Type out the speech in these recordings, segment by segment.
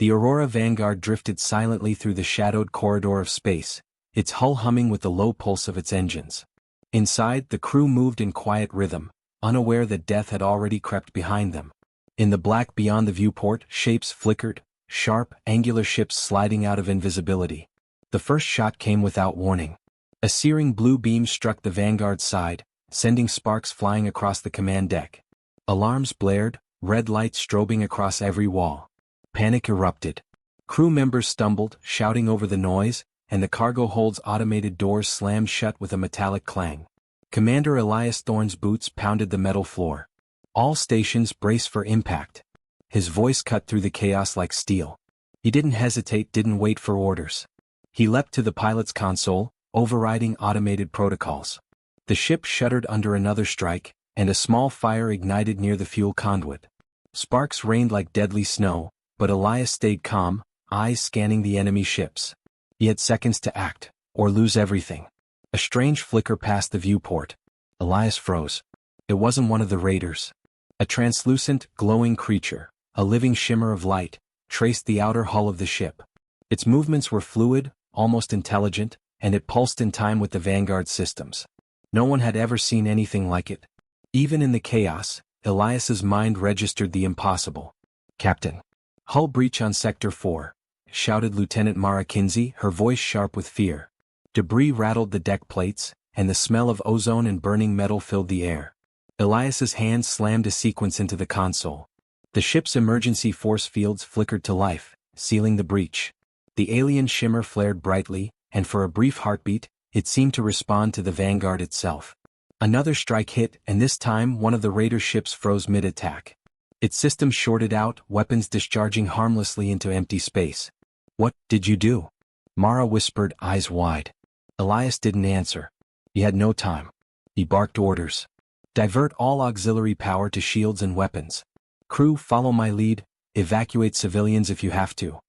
The Aurora Vanguard drifted silently through the shadowed corridor of space, its hull humming with the low pulse of its engines. Inside, the crew moved in quiet rhythm, unaware that death had already crept behind them. In the black beyond the viewport, shapes flickered, sharp, angular ships sliding out of invisibility. The first shot came without warning. A searing blue beam struck the Vanguard's side, sending sparks flying across the command deck. Alarms blared, red lights strobing across every wall. Panic erupted. Crew members stumbled, shouting over the noise, and the cargo hold's automated doors slammed shut with a metallic clang. Commander Elias Thorne's boots pounded the metal floor. All stations brace for impact. His voice cut through the chaos like steel. He didn't hesitate, didn't wait for orders. He leapt to the pilot's console, overriding automated protocols. The ship shuddered under another strike, and a small fire ignited near the fuel conduit. Sparks rained like deadly snow, but Elias stayed calm, eyes scanning the enemy ships. He had seconds to act, or lose everything. A strange flicker passed the viewport. Elias froze. It wasn't one of the raiders. A translucent, glowing creature, a living shimmer of light, traced the outer hull of the ship. Its movements were fluid, almost intelligent, and it pulsed in time with the Vanguard systems. No one had ever seen anything like it. Even in the chaos, Elias's mind registered the impossible. "Captain. Hull breach on Sector 4, shouted Lieutenant Mara Kinsey, her voice sharp with fear. Debris rattled the deck plates, and the smell of ozone and burning metal filled the air. Elias's hand slammed a sequence into the console. The ship's emergency force fields flickered to life, sealing the breach. The alien shimmer flared brightly, and for a brief heartbeat, it seemed to respond to the Vanguard itself. Another strike hit, and this time one of the raider ships froze mid-attack. Its systems shorted out, weapons discharging harmlessly into empty space. "What did you do?" Mara whispered, eyes wide. Elias didn't answer. He had no time. He barked orders. "Divert all auxiliary power to shields and weapons. Crew, follow my lead, evacuate civilians if you have to."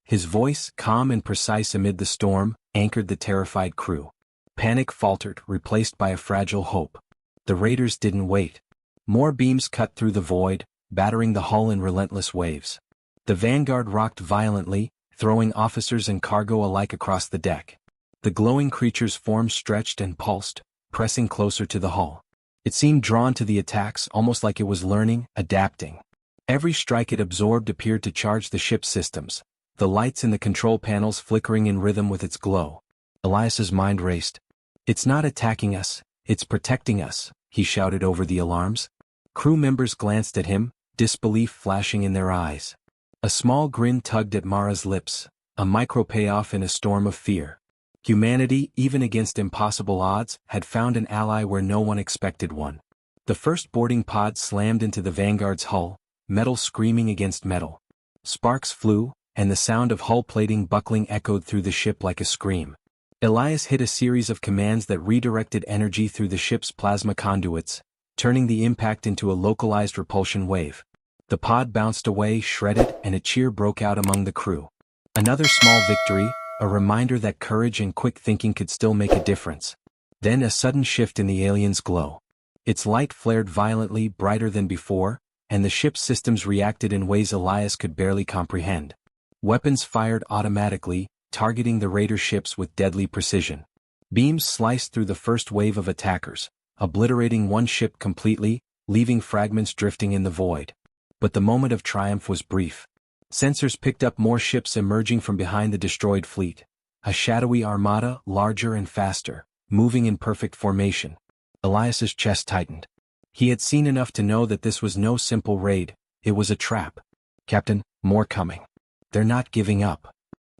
His voice, calm and precise amid the storm, anchored the terrified crew. Panic faltered, replaced by a fragile hope. The raiders didn't wait. More beams cut through the void, battering the hull in relentless waves. The Vanguard rocked violently, throwing officers and cargo alike across the deck. The glowing creature's form stretched and pulsed, pressing closer to the hull. It seemed drawn to the attacks, almost like it was learning, adapting. Every strike it absorbed appeared to charge the ship's systems, the lights in the control panels flickering in rhythm with its glow. Elias's mind raced. "It's not attacking us, it's protecting us," he shouted over the alarms. Crew members glanced at him, disbelief flashing in their eyes. A small grin tugged at Mara's lips, a micro payoff in a storm of fear. Humanity, even against impossible odds, had found an ally where no one expected one. The first boarding pod slammed into the Vanguard's hull, metal screaming against metal. Sparks flew, and the sound of hull plating buckling echoed through the ship like a scream. Elias hit a series of commands that redirected energy through the ship's plasma conduits, turning the impact into a localized repulsion wave. The pod bounced away, shredded, and a cheer broke out among the crew. Another small victory, a reminder that courage and quick thinking could still make a difference. Then a sudden shift in the alien's glow. Its light flared violently, brighter than before, and the ship's systems reacted in ways Elias could barely comprehend. Weapons fired automatically, targeting the raider ships with deadly precision. Beams sliced through the first wave of attackers, obliterating one ship completely, leaving fragments drifting in the void. But the moment of triumph was brief. Sensors picked up more ships emerging from behind the destroyed fleet. A shadowy armada, larger and faster, moving in perfect formation. Elias's chest tightened. He had seen enough to know that this was no simple raid, it was a trap. "Captain, more coming. They're not giving up."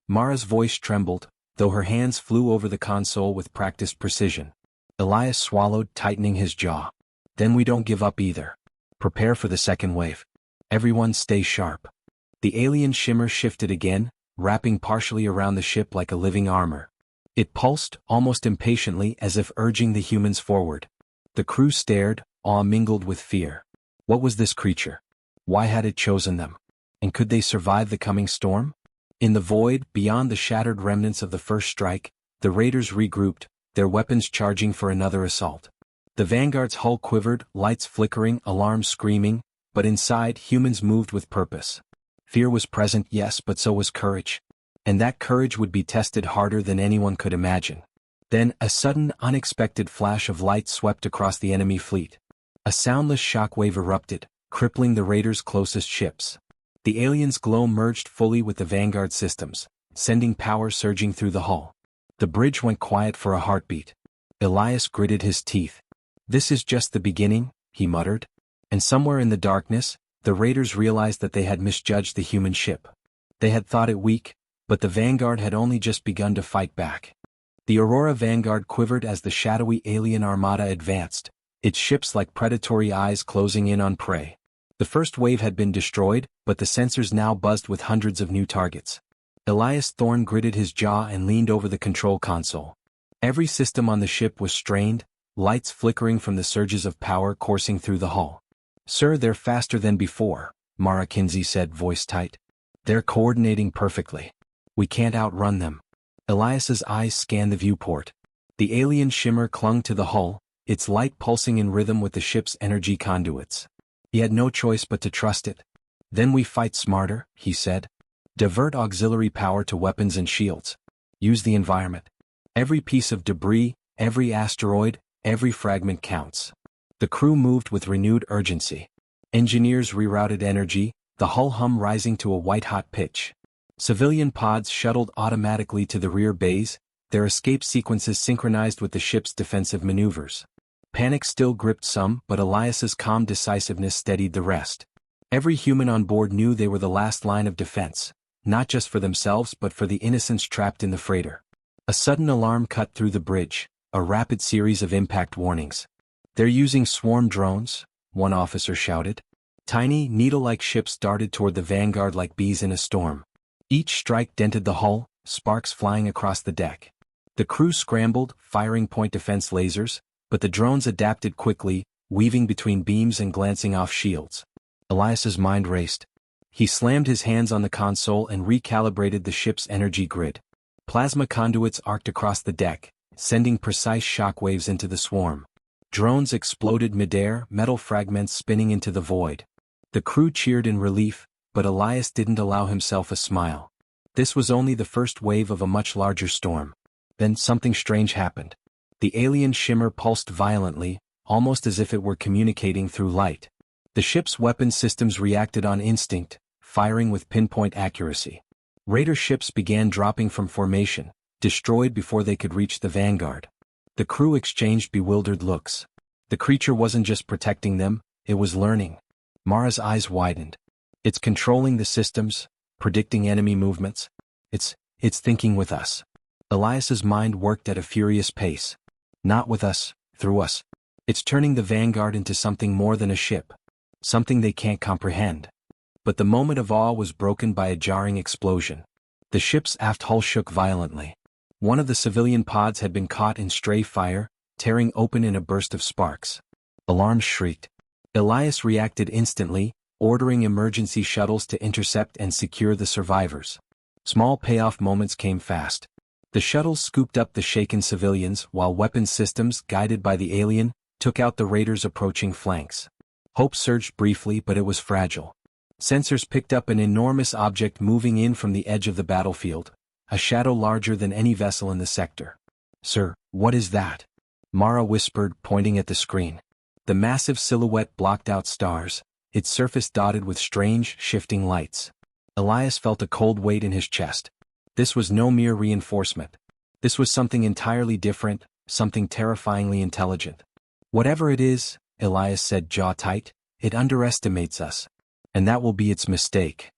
Mara's voice trembled, though her hands flew over the console with practiced precision. Elias swallowed, tightening his jaw. "Then we don't give up either. Prepare for the second wave. Everyone stay sharp." The alien shimmer shifted again, wrapping partially around the ship like a living armor. It pulsed, almost impatiently, as if urging the humans forward. The crew stared, awe mingled with fear. What was this creature? Why had it chosen them? And could they survive the coming storm? In the void, beyond the shattered remnants of the first strike, the raiders regrouped, their weapons charging for another assault. The Vanguard's hull quivered, lights flickering, alarms screaming, but inside, humans moved with purpose. Fear was present, yes, but so was courage. And that courage would be tested harder than anyone could imagine. Then, a sudden, unexpected flash of light swept across the enemy fleet. A soundless shockwave erupted, crippling the raiders' closest ships. The aliens' glow merged fully with the Vanguard systems, sending power surging through the hull. The bridge went quiet for a heartbeat. Elias gritted his teeth. "This is just the beginning," he muttered. And somewhere in the darkness, the raiders realized that they had misjudged the human ship. They had thought it weak, but the Vanguard had only just begun to fight back. The Aurora Vanguard quivered as the shadowy alien armada advanced, its ships like predatory eyes closing in on prey. The first wave had been destroyed, but the sensors now buzzed with hundreds of new targets. Elias Thorne gritted his jaw and leaned over the control console. Every system on the ship was strained, lights flickering from the surges of power coursing through the hull. "Sir, they're faster than before," Mara Kinsey said, voice tight. "They're coordinating perfectly. We can't outrun them." Elias's eyes scanned the viewport. The alien shimmer clung to the hull, its light pulsing in rhythm with the ship's energy conduits. He had no choice but to trust it. "Then we fight smarter," he said. "Divert auxiliary power to weapons and shields. Use the environment. Every piece of debris, every asteroid, every fragment counts." The crew moved with renewed urgency. Engineers rerouted energy, the hull hum rising to a white-hot pitch. Civilian pods shuttled automatically to the rear bays, their escape sequences synchronized with the ship's defensive maneuvers. Panic still gripped some, but Elias's calm decisiveness steadied the rest. Every human on board knew they were the last line of defense, not just for themselves but for the innocents trapped in the freighter. A sudden alarm cut through the bridge, a rapid series of impact warnings. "They're using swarm drones," one officer shouted. Tiny, needle-like ships darted toward the Vanguard like bees in a storm. Each strike dented the hull, sparks flying across the deck. The crew scrambled, firing point defense lasers, but the drones adapted quickly, weaving between beams and glancing off shields. Elias's mind raced. He slammed his hands on the console and recalibrated the ship's energy grid. Plasma conduits arced across the deck, sending precise shockwaves into the swarm. Drones exploded midair, metal fragments spinning into the void. The crew cheered in relief, but Elias didn't allow himself a smile. This was only the first wave of a much larger storm. Then something strange happened. The alien shimmer pulsed violently, almost as if it were communicating through light. The ship's weapon systems reacted on instinct, firing with pinpoint accuracy. Raider ships began dropping from formation, destroyed before they could reach the Vanguard. The crew exchanged bewildered looks. The creature wasn't just protecting them, it was learning. Mara's eyes widened. "It's controlling the systems, predicting enemy movements. It's thinking with us." Elias's mind worked at a furious pace. "Not with us, through us. It's turning the Vanguard into something more than a ship. Something they can't comprehend." But the moment of awe was broken by a jarring explosion. The ship's aft hull shook violently. One of the civilian pods had been caught in stray fire, tearing open in a burst of sparks. Alarms shrieked. Elias reacted instantly, ordering emergency shuttles to intercept and secure the survivors. Small payoff moments came fast. The shuttles scooped up the shaken civilians while weapons systems, guided by the alien, took out the raiders' approaching flanks. Hope surged briefly, but it was fragile. Sensors picked up an enormous object moving in from the edge of the battlefield, a shadow larger than any vessel in the sector. "Sir, what is that?" Mara whispered, pointing at the screen. The massive silhouette blocked out stars, its surface dotted with strange, shifting lights. Elias felt a cold weight in his chest. This was no mere reinforcement. This was something entirely different, something terrifyingly intelligent. "Whatever it is," Elias said, jaw tight, "it underestimates us. And that will be its mistake."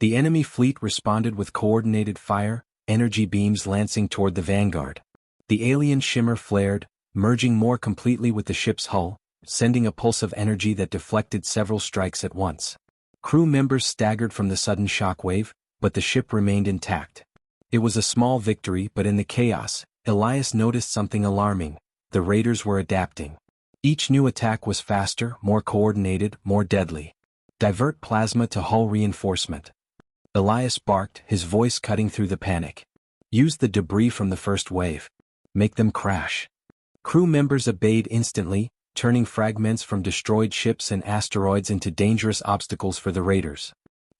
The enemy fleet responded with coordinated fire, energy beams lancing toward the Vanguard. The alien shimmer flared, merging more completely with the ship's hull, sending a pulse of energy that deflected several strikes at once. Crew members staggered from the sudden shockwave, but the ship remained intact. It was a small victory, but in the chaos, Elias noticed something alarming. The raiders were adapting. Each new attack was faster, more coordinated, more deadly. "Divert plasma to hull reinforcement." Elias barked, his voice cutting through the panic. "Use the debris from the first wave. Make them crash." Crew members obeyed instantly, turning fragments from destroyed ships and asteroids into dangerous obstacles for the raiders.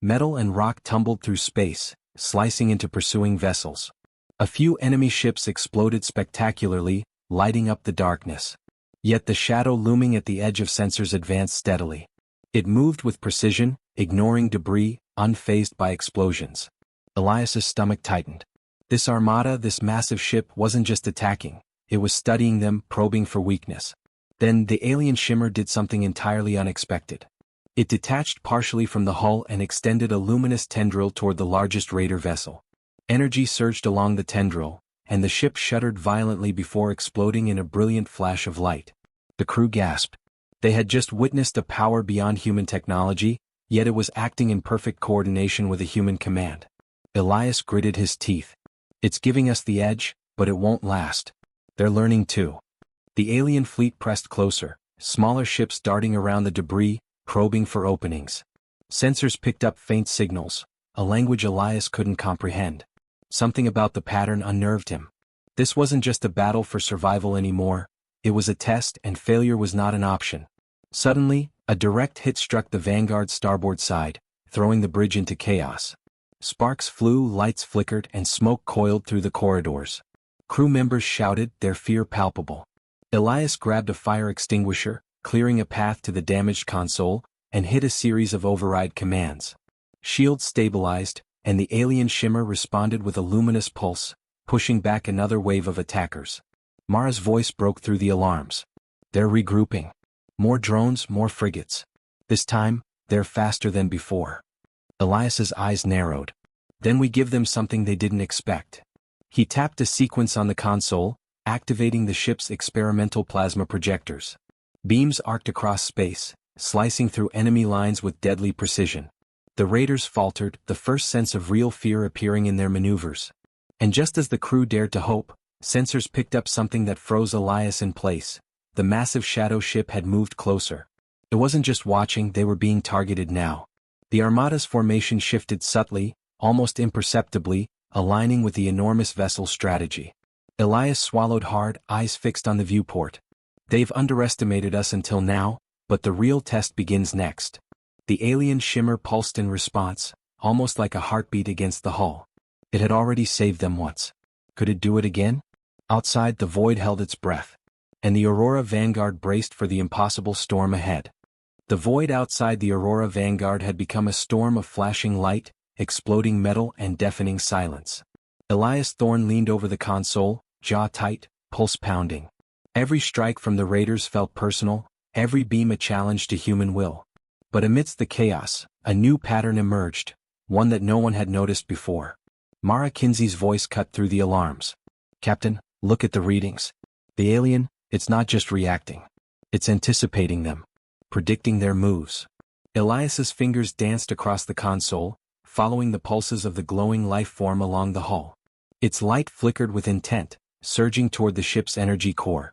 Metal and rock tumbled through space, slicing into pursuing vessels. A few enemy ships exploded spectacularly, lighting up the darkness. Yet the shadow looming at the edge of sensors advanced steadily. It moved with precision, ignoring debris, unfazed by explosions. Elias's stomach tightened. This armada, this massive ship, wasn't just attacking, it was studying them, probing for weakness. Then the alien shimmer did something entirely unexpected. It detached partially from the hull and extended a luminous tendril toward the largest raider vessel. Energy surged along the tendril, and the ship shuddered violently before exploding in a brilliant flash of light. The crew gasped. They had just witnessed a power beyond human technology, yet it was acting in perfect coordination with a human command. Elias gritted his teeth. It's giving us the edge, but it won't last. They're learning too. The alien fleet pressed closer, smaller ships darting around the debris, probing for openings. Sensors picked up faint signals, a language Elias couldn't comprehend. Something about the pattern unnerved him. This wasn't just a battle for survival anymore, it was a test, and failure was not an option. Suddenly, a direct hit struck the Vanguard's starboard side, throwing the bridge into chaos. Sparks flew, lights flickered, and smoke coiled through the corridors. Crew members shouted, their fear palpable. Elias grabbed a fire extinguisher, clearing a path to the damaged console, and hit a series of override commands. Shields stabilized, and the alien shimmer responded with a luminous pulse, pushing back another wave of attackers. Mara's voice broke through the alarms. They're regrouping. More drones, more frigates. This time, they're faster than before. Elias's eyes narrowed. Then we give them something they didn't expect. He tapped a sequence on the console, activating the ship's experimental plasma projectors. Beams arced across space, slicing through enemy lines with deadly precision. The raiders faltered, the first sense of real fear appearing in their maneuvers. And just as the crew dared to hope, sensors picked up something that froze Elias in place. The massive shadow ship had moved closer. It wasn't just watching, they were being targeted now. The Armada's formation shifted subtly, almost imperceptibly, aligning with the enormous vessel's strategy. Elias swallowed hard, eyes fixed on the viewport. They've underestimated us until now, but the real test begins next. The alien shimmer pulsed in response, almost like a heartbeat against the hull. It had already saved them once. Could it do it again? Outside, the void held its breath. And the Aurora Vanguard braced for the impossible storm ahead. The void outside the Aurora Vanguard had become a storm of flashing light, exploding metal, and deafening silence. Elias Thorne leaned over the console, jaw tight, pulse pounding. Every strike from the raiders felt personal, every beam a challenge to human will. But amidst the chaos, a new pattern emerged, one that no one had noticed before. Mara Kinsey's voice cut through the alarms. Captain, look at the readings. The alien, it's not just reacting. It's anticipating them. Predicting their moves. Elias's fingers danced across the console, following the pulses of the glowing life form along the hull. Its light flickered with intent, surging toward the ship's energy core.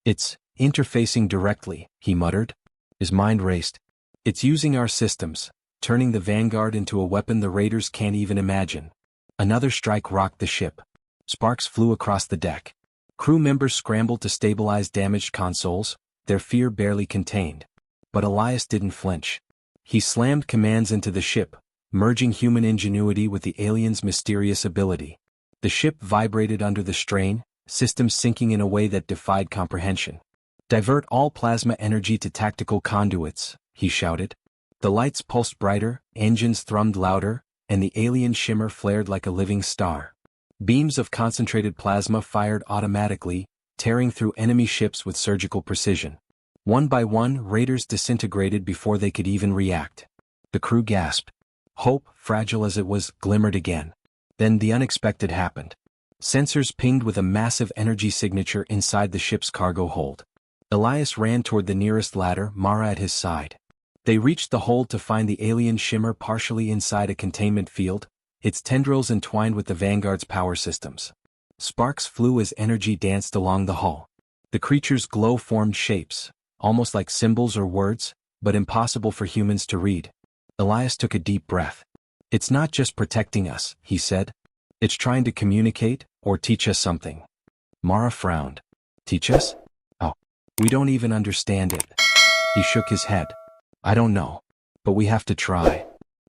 It's interfacing directly, he muttered. His mind raced. It's using our systems, turning the Vanguard into a weapon the raiders can't even imagine. Another strike rocked the ship. Sparks flew across the deck. Crew members scrambled to stabilize damaged consoles, their fear barely contained. But Elias didn't flinch. He slammed commands into the ship, merging human ingenuity with the alien's mysterious ability. The ship vibrated under the strain, systems syncing in a way that defied comprehension. Divert all plasma energy to tactical conduits, he shouted. The lights pulsed brighter, engines thrummed louder, and the alien shimmer flared like a living star. Beams of concentrated plasma fired automatically, tearing through enemy ships with surgical precision. One by one, raiders disintegrated before they could even react. The crew gasped. Hope, fragile as it was, glimmered again. Then the unexpected happened. Sensors pinged with a massive energy signature inside the ship's cargo hold. Elias ran toward the nearest ladder, Mara at his side. They reached the hold to find the alien shimmer partially inside a containment field, its tendrils entwined with the Vanguard's power systems. Sparks flew as energy danced along the hull. The creature's glow formed shapes, almost like symbols or words, but impossible for humans to read. Elias took a deep breath. It's not just protecting us, he said. It's trying to communicate, or teach us something. Mara frowned. Teach us? Oh, we don't even understand it. He shook his head. I don't know. But we have to try.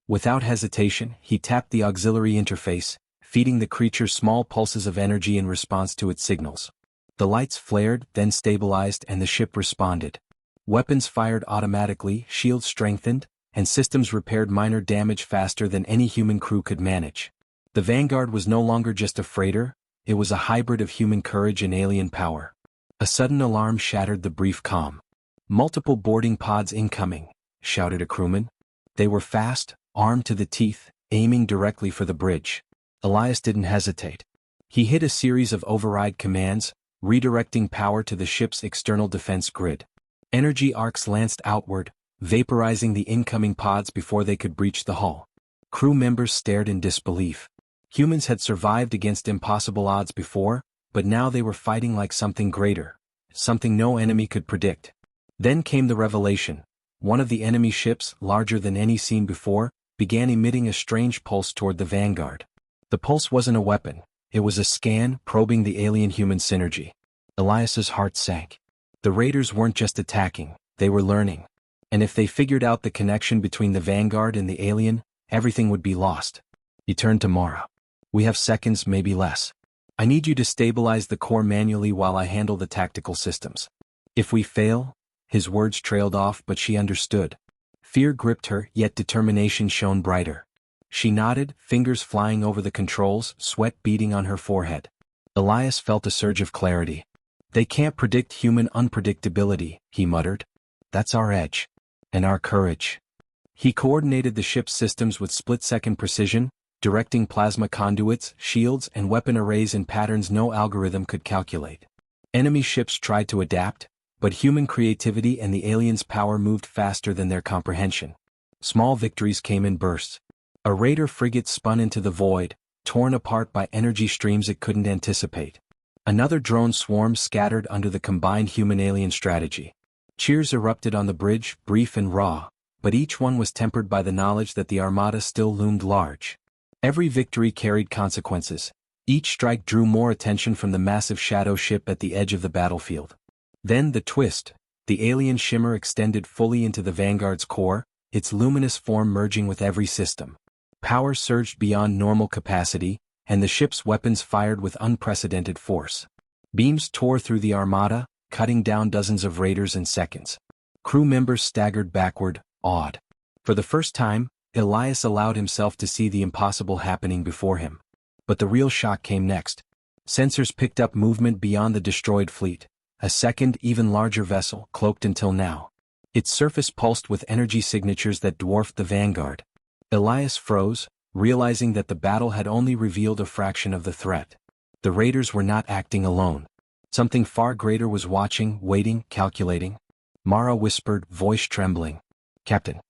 Without hesitation, he tapped the auxiliary interface, feeding the creature small pulses of energy in response to its signals. The lights flared, then stabilized, and the ship responded. Weapons fired automatically, shields strengthened, and systems repaired minor damage faster than any human crew could manage. The Vanguard was no longer just a freighter, it was a hybrid of human courage and alien power. A sudden alarm shattered the brief calm. "Multiple boarding pods incoming," shouted a crewman. They were fast, armed to the teeth, aiming directly for the bridge. Elias didn't hesitate. He hit a series of override commands, redirecting power to the ship's external defense grid. Energy arcs lanced outward, vaporizing the incoming pods before they could breach the hull. Crew members stared in disbelief. Humans had survived against impossible odds before, but now they were fighting like something greater, something no enemy could predict. Then came the revelation. One of the enemy ships, larger than any seen before, began emitting a strange pulse toward the Vanguard. The pulse wasn't a weapon, it was a scan probing the alien-human synergy. Elias's heart sank. The raiders weren't just attacking, they were learning. And if they figured out the connection between the Vanguard and the alien, everything would be lost. He turned to Mara. "We have seconds, maybe less. I need you to stabilize the core manually while I handle the tactical systems. If we fail..." His words trailed off, but she understood. Fear gripped her, yet determination shone brighter. She nodded, fingers flying over the controls, sweat beading on her forehead. Elias felt a surge of clarity. "They can't predict human unpredictability," he muttered. "That's our edge. And our courage." He coordinated the ship's systems with split-second precision, directing plasma conduits, shields, and weapon arrays in patterns no algorithm could calculate. Enemy ships tried to adapt, but human creativity and the aliens' power moved faster than their comprehension. Small victories came in bursts. A raider frigate spun into the void, torn apart by energy streams it couldn't anticipate. Another drone swarm scattered under the combined human-alien strategy. Cheers erupted on the bridge, brief and raw, but each one was tempered by the knowledge that the armada still loomed large. Every victory carried consequences. Each strike drew more attention from the massive shadow ship at the edge of the battlefield. Then the twist. The alien shimmer extended fully into the Vanguard's core, its luminous form merging with every system. Power surged beyond normal capacity, and the ship's weapons fired with unprecedented force. Beams tore through the armada, cutting down dozens of raiders in seconds. Crew members staggered backward, awed. For the first time, Elias allowed himself to see the impossible happening before him. But the real shock came next. Sensors picked up movement beyond the destroyed fleet. A second, even larger vessel, cloaked until now. Its surface pulsed with energy signatures that dwarfed the Vanguard. Elias froze, realizing that the battle had only revealed a fraction of the threat. The raiders were not acting alone. Something far greater was watching, waiting, calculating. Mara whispered, voice trembling. "Captain,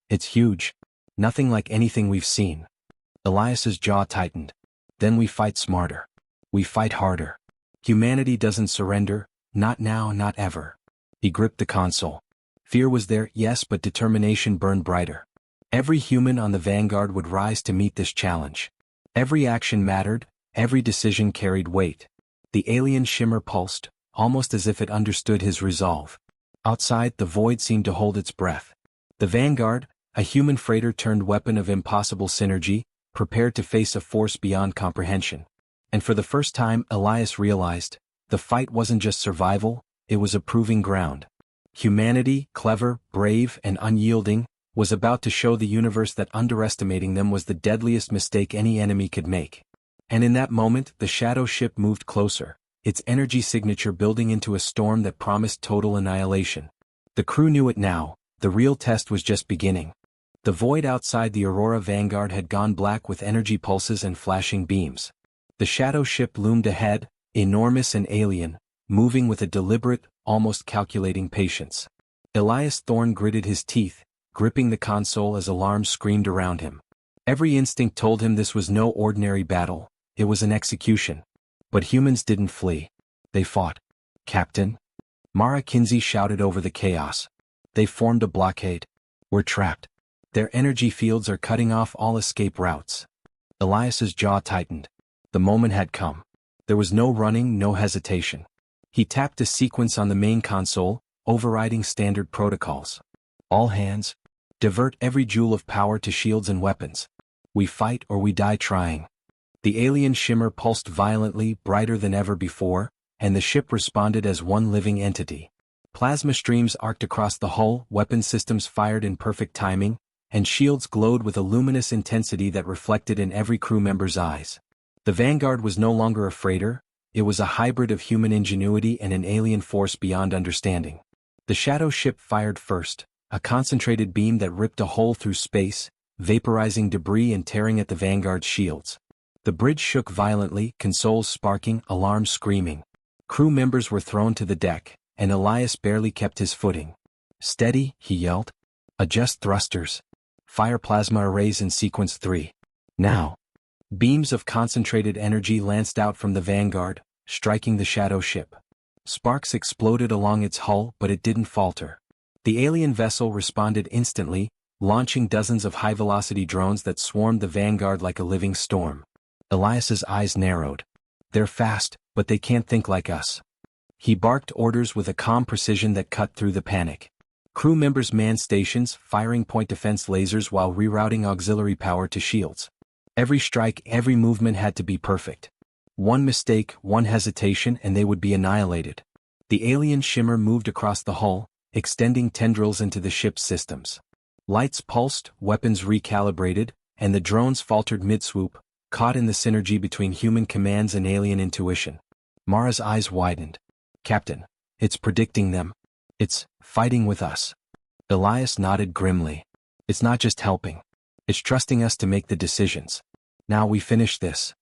it's huge. Nothing like anything we've seen." Elias's jaw tightened. "Then we fight smarter. We fight harder. Humanity doesn't surrender. Not now, not ever." He gripped the console. Fear was there, yes, but determination burned brighter. Every human on the Vanguard would rise to meet this challenge. Every action mattered, every decision carried weight. The alien shimmer pulsed, almost as if it understood his resolve. Outside, the void seemed to hold its breath. The Vanguard, a human freighter-turned weapon of impossible synergy, prepared to face a force beyond comprehension. And for the first time, Elias realized, the fight wasn't just survival, it was a proving ground. Humanity, clever, brave, and unyielding, was about to show the universe that underestimating them was the deadliest mistake any enemy could make. And in that moment, the shadow ship moved closer, its energy signature building into a storm that promised total annihilation. The crew knew it now, the real test was just beginning. The void outside the Aurora Vanguard had gone black with energy pulses and flashing beams. The shadow ship loomed ahead, enormous and alien, moving with a deliberate, almost calculating patience. Elias Thorne gritted his teeth, gripping the console as alarms screamed around him. Every instinct told him this was no ordinary battle, it was an execution. But humans didn't flee. They fought. "Captain?" Mara Kinsey shouted over the chaos. "They formed a blockade. We're trapped. Their energy fields are cutting off all escape routes." Elias's jaw tightened. The moment had come. There was no running, no hesitation. He tapped a sequence on the main console, overriding standard protocols. "All hands. Divert every joule of power to shields and weapons. We fight or we die trying. The alien shimmer pulsed violently, brighter than ever before, and the ship responded as one living entity. Plasma streams arced across the hull, weapon systems fired in perfect timing, and shields glowed with a luminous intensity that reflected in every crew member's eyes. The Vanguard was no longer a freighter, it was a hybrid of human ingenuity and an alien force beyond understanding. The shadow ship fired first, a concentrated beam that ripped a hole through space, vaporizing debris and tearing at the Vanguard's shields. The bridge shook violently, consoles sparking, alarms screaming. Crew members were thrown to the deck, and Elias barely kept his footing. "Steady," he yelled. "Adjust thrusters. Fire plasma arrays in sequence 3. Now." Beams of concentrated energy lanced out from the Vanguard, striking the shadow ship. Sparks exploded along its hull, but it didn't falter. The alien vessel responded instantly, launching dozens of high-velocity drones that swarmed the Vanguard like a living storm. Elias's eyes narrowed. "They're fast, but they can't think like us." He barked orders with a calm precision that cut through the panic. Crew members manned stations, firing point defense lasers while rerouting auxiliary power to shields. Every strike, every movement had to be perfect. One mistake, one hesitation, and they would be annihilated. The alien shimmer moved across the hull, extending tendrils into the ship's systems. Lights pulsed, weapons recalibrated, and the drones faltered mid-swoop, caught in the synergy between human commands and alien intuition. Mara's eyes widened. "Captain, it's predicting them. It's fighting with us." Elias nodded grimly. "It's not just helping. It's trusting us to make the decisions. Now we finish this."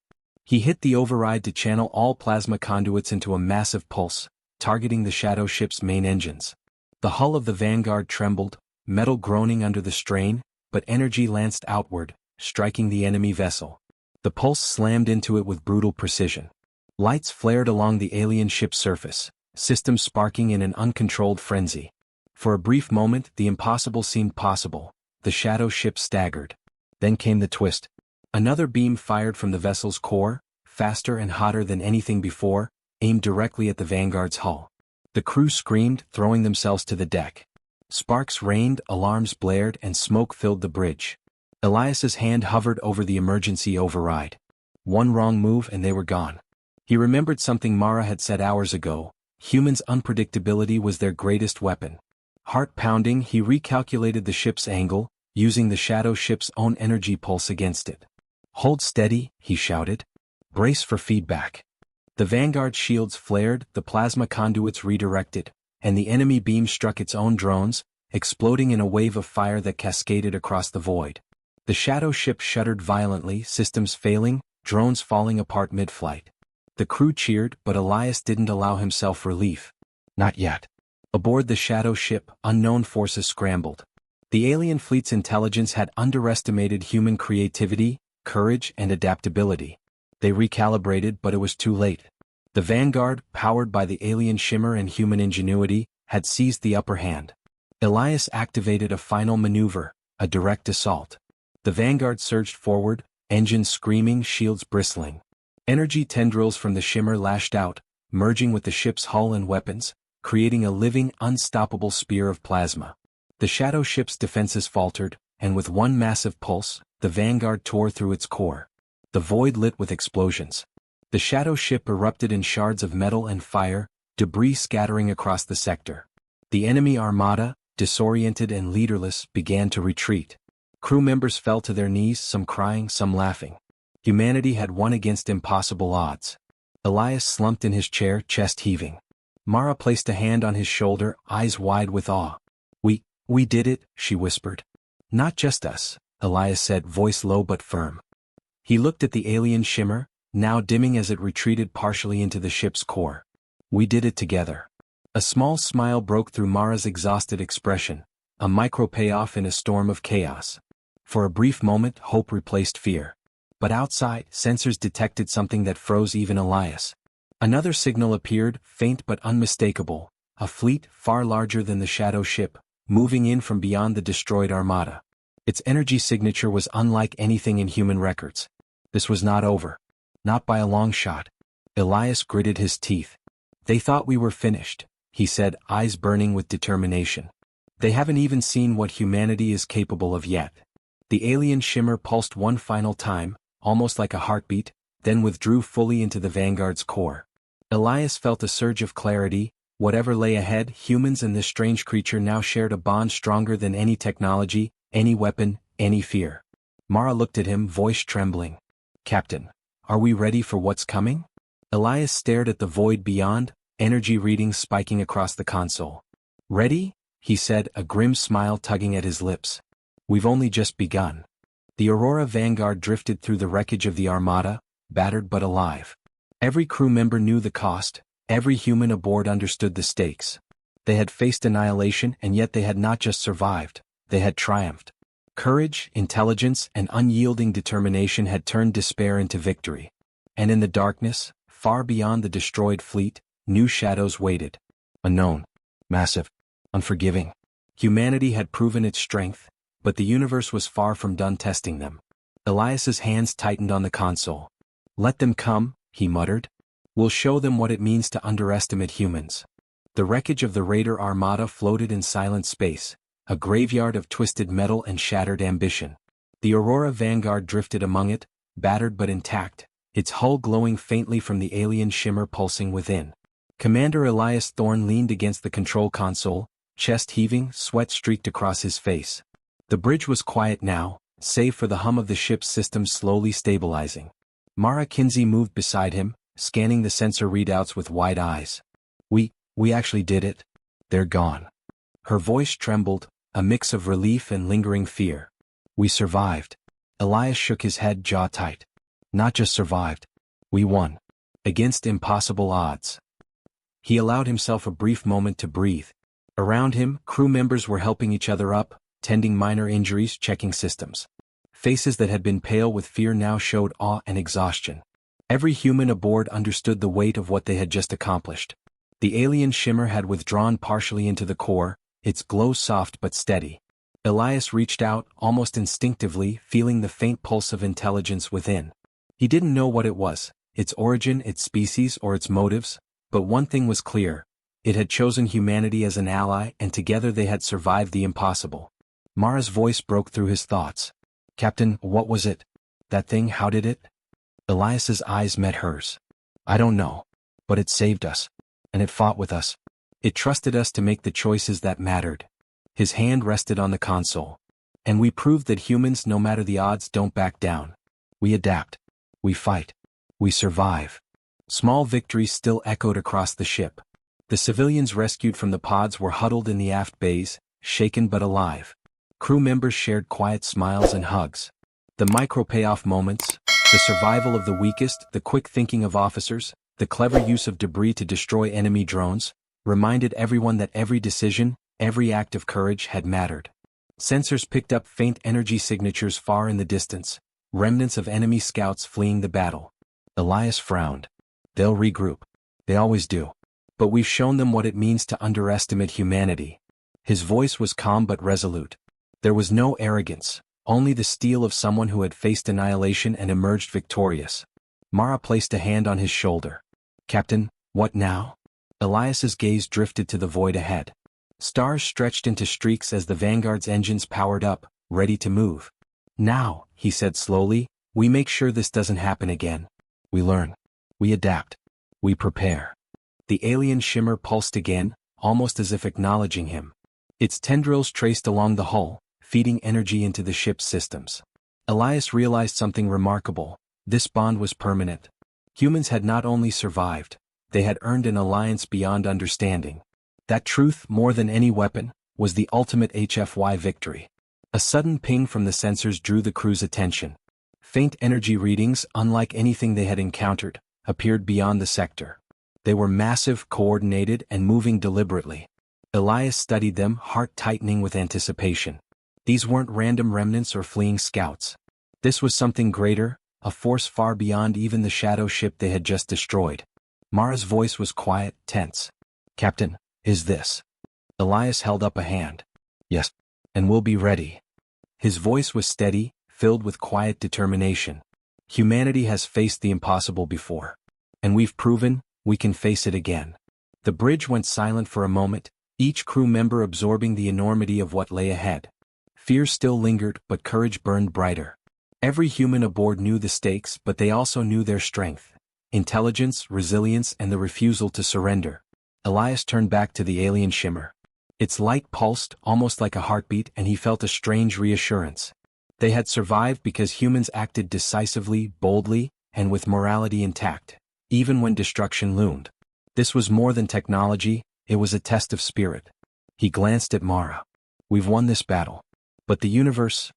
He hit the override to channel all plasma conduits into a massive pulse, targeting the shadow ship's main engines. The hull of the Vanguard trembled, metal groaning under the strain, but energy lanced outward, striking the enemy vessel. The pulse slammed into it with brutal precision. Lights flared along the alien ship's surface, systems sparking in an uncontrolled frenzy. For a brief moment, the impossible seemed possible. The shadow ship staggered. Then came the twist. Another beam fired from the vessel's core, faster and hotter than anything before, aimed directly at the Vanguard's hull. The crew screamed, throwing themselves to the deck. Sparks rained, alarms blared, and smoke filled the bridge. Elias's hand hovered over the emergency override. One wrong move and they were gone. He remembered something Mara had said hours ago. Humans' unpredictability was their greatest weapon. Heart pounding, he recalculated the ship's angle, using the shadow ship's own energy pulse against it. "Hold steady," he shouted. "Brace for feedback." The Vanguard shields flared, the plasma conduits redirected, and the enemy beam struck its own drones, exploding in a wave of fire that cascaded across the void. The shadow ship shuddered violently, systems failing, drones falling apart mid-flight. The crew cheered, but Elias didn't allow himself relief. Not yet. Aboard the shadow ship, unknown forces scrambled. The alien fleet's intelligence had underestimated human creativity, courage, and adaptability. They recalibrated, but it was too late. The Vanguard, powered by the alien shimmer and human ingenuity, had seized the upper hand. Elias activated a final maneuver, a direct assault. The Vanguard surged forward, engines screaming, shields bristling. Energy tendrils from the shimmer lashed out, merging with the ship's hull and weapons, creating a living, unstoppable spear of plasma. The shadow ship's defenses faltered, and with one massive pulse, the Vanguard tore through its core. The void lit with explosions. The shadow ship erupted in shards of metal and fire, debris scattering across the sector. The enemy armada, disoriented and leaderless, began to retreat. Crew members fell to their knees, some crying, some laughing. Humanity had won against impossible odds. Elias slumped in his chair, chest heaving. Mara placed a hand on his shoulder, eyes wide with awe. We did it," she whispered. "Not just us," Elias said, voice low but firm. He looked at the alien shimmer, now dimming as it retreated partially into the ship's core. "We did it together." A small smile broke through Mara's exhausted expression, a micro payoff in a storm of chaos. For a brief moment, hope replaced fear. But outside, sensors detected something that froze even Elias. Another signal appeared, faint but unmistakable, a fleet far larger than the shadow ship, moving in from beyond the destroyed armada. Its energy signature was unlike anything in human records. This was not over. Not by a long shot. Elias gritted his teeth. "They thought we were finished," he said, eyes burning with determination. They haven't even seen what humanity is capable of yet. The alien shimmer pulsed one final time, almost like a heartbeat, then withdrew fully into the Vanguard's core. Elias felt a surge of clarity. Whatever lay ahead, humans and this strange creature now shared a bond stronger than any technology, any weapon, any fear. Mara looked at him, voice trembling. "Captain, are we ready for what's coming?" Elias stared at the void beyond, energy readings spiking across the console. "Ready?" he said, a grim smile tugging at his lips. "We've only just begun." The Aurora Vanguard drifted through the wreckage of the Armada, battered but alive. Every crew member knew the cost, every human aboard understood the stakes. They had faced annihilation, and yet they had not just survived, they had triumphed. Courage, intelligence, and unyielding determination had turned despair into victory. And in the darkness, far beyond the destroyed fleet, new shadows waited. Unknown, massive, unforgiving. Humanity had proven its strength, but the universe was far from done testing them. Elias's hands tightened on the console. "Let them come," he muttered. "We'll show them what it means to underestimate humans." The wreckage of the Raider Armada floated in silent space, a graveyard of twisted metal and shattered ambition. The Aurora Vanguard drifted among it, battered but intact, its hull glowing faintly from the alien shimmer pulsing within. Commander Elias Thorne leaned against the control console, chest heaving, sweat streaked across his face. The bridge was quiet now, save for the hum of the ship's systems slowly stabilizing. Mara Kinsey moved beside him, scanning the sensor readouts with wide eyes. We actually did it. They're gone." Her voice trembled, a mix of relief and lingering fear. "We survived." Elias shook his head, jaw tight. "Not just survived. We won. Against impossible odds." He allowed himself a brief moment to breathe. Around him, crew members were helping each other up, tending minor injuries, checking systems. Faces that had been pale with fear now showed awe and exhaustion. Every human aboard understood the weight of what they had just accomplished. The alien shimmer had withdrawn partially into the core, its glow soft but steady. Elias reached out, almost instinctively, feeling the faint pulse of intelligence within. He didn't know what it was, its origin, its species, or its motives, but one thing was clear. It had chosen humanity as an ally, and together they had survived the impossible. Mara's voice broke through his thoughts. "Captain, what was it? That thing, how did it?" Elias's eyes met hers. "I don't know. But it saved us. And it fought with us. It trusted us to make the choices that mattered." His hand rested on the console. "And we proved that humans, no matter the odds, don't back down. We adapt. We fight. We survive." Small victories still echoed across the ship. The civilians rescued from the pods were huddled in the aft bays, shaken but alive. Crew members shared quiet smiles and hugs. The micro-payoff moments, the survival of the weakest, the quick thinking of officers, the clever use of debris to destroy enemy drones, reminded everyone that every decision, every act of courage had mattered. Sensors picked up faint energy signatures far in the distance, remnants of enemy scouts fleeing the battle. Elias frowned. "They'll regroup. They always do. But we've shown them what it means to underestimate humanity." His voice was calm but resolute. There was no arrogance, only the steel of someone who had faced annihilation and emerged victorious. Mara placed a hand on his shoulder. "Captain, what now?" Elias's gaze drifted to the void ahead. Stars stretched into streaks as the Vanguard's engines powered up, ready to move. "Now," he said slowly, "we make sure this doesn't happen again. We learn. We adapt. We prepare." The alien shimmer pulsed again, almost as if acknowledging him. Its tendrils traced along the hull, feeding energy into the ship's systems. Elias realized something remarkable. This bond was permanent. Humans had not only survived, they had earned an alliance beyond understanding. That truth, more than any weapon, was the ultimate HFY victory. A sudden ping from the sensors drew the crew's attention. Faint energy readings, unlike anything they had encountered, appeared beyond the sector. They were massive, coordinated, and moving deliberately. Elias studied them, heart tightening with anticipation. These weren't random remnants or fleeing scouts. This was something greater, a force far beyond even the shadow ship they had just destroyed. Mara's voice was quiet, tense. "Captain, is this?" Elias held up a hand. "Yes, and we'll be ready." His voice was steady, filled with quiet determination. "Humanity has faced the impossible before. And we've proven, we can face it again." The bridge went silent for a moment, each crew member absorbing the enormity of what lay ahead. Fear still lingered, but courage burned brighter. Every human aboard knew the stakes, but they also knew their strength: intelligence, resilience, and the refusal to surrender. Elias turned back to the alien shimmer. Its light pulsed, almost like a heartbeat, and he felt a strange reassurance. They had survived because humans acted decisively, boldly, and with morality intact, even when destruction loomed. This was more than technology, it was a test of spirit. He glanced at Mara. We've won this battle. But the universe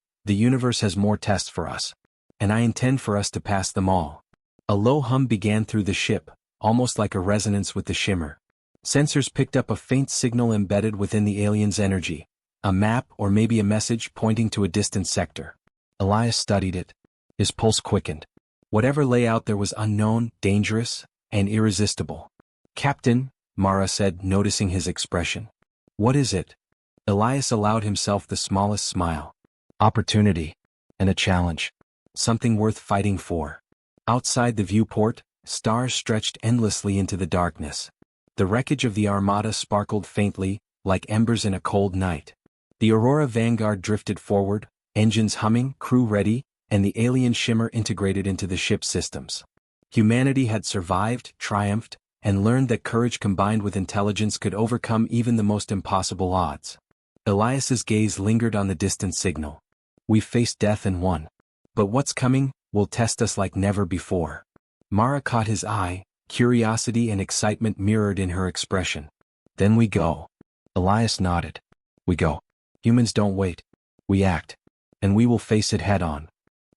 has more tests for us. And I intend for us to pass them all. A low hum began through the ship, almost like a resonance with the shimmer. Sensors picked up a faint signal embedded within the alien's energy. A map or maybe a message pointing to a distant sector. Elias studied it. His pulse quickened. Whatever lay out there was unknown, dangerous, and irresistible. Captain, Mara said, noticing his expression. What is it? Elias allowed himself the smallest smile. Opportunity. And a challenge. Something worth fighting for. Outside the viewport, stars stretched endlessly into the darkness. The wreckage of the Armada sparkled faintly, like embers in a cold night. The Aurora Vanguard drifted forward, engines humming, crew ready, and the alien shimmer integrated into the ship's systems. Humanity had survived, triumphed, and learned that courage combined with intelligence could overcome even the most impossible odds. Elias's gaze lingered on the distant signal. We've faced death and won. But what's coming will test us like never before. Mara caught his eye, curiosity and excitement mirrored in her expression. Then we go. Elias nodded. We go. Humans don't wait. We act. And we will face it head-on.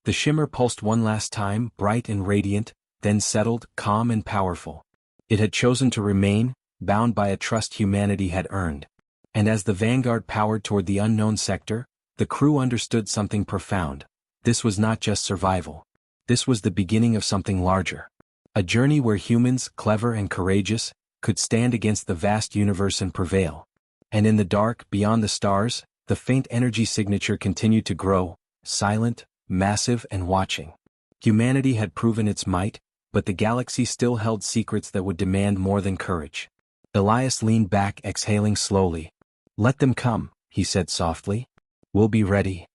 The shimmer pulsed one last time, bright and radiant, then settled, calm and powerful. It had chosen to remain, bound by a trust humanity had earned. And as the Vanguard powered toward the unknown sector, the crew understood something profound. This was not just survival. This was the beginning of something larger. A journey where humans, clever and courageous, could stand against the vast universe and prevail. And in the dark, beyond the stars, the faint energy signature continued to grow, silent, massive and watching. Humanity had proven its might, but the galaxy still held secrets that would demand more than courage. Elias leaned back, exhaling slowly. Let them come, he said softly. We'll be ready.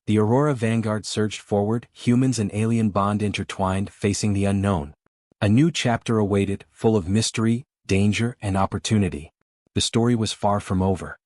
The Aurora Vanguard surged forward, humans and alien bond intertwined, facing the unknown. A new chapter awaited, full of mystery, danger, and opportunity. The story was far from over.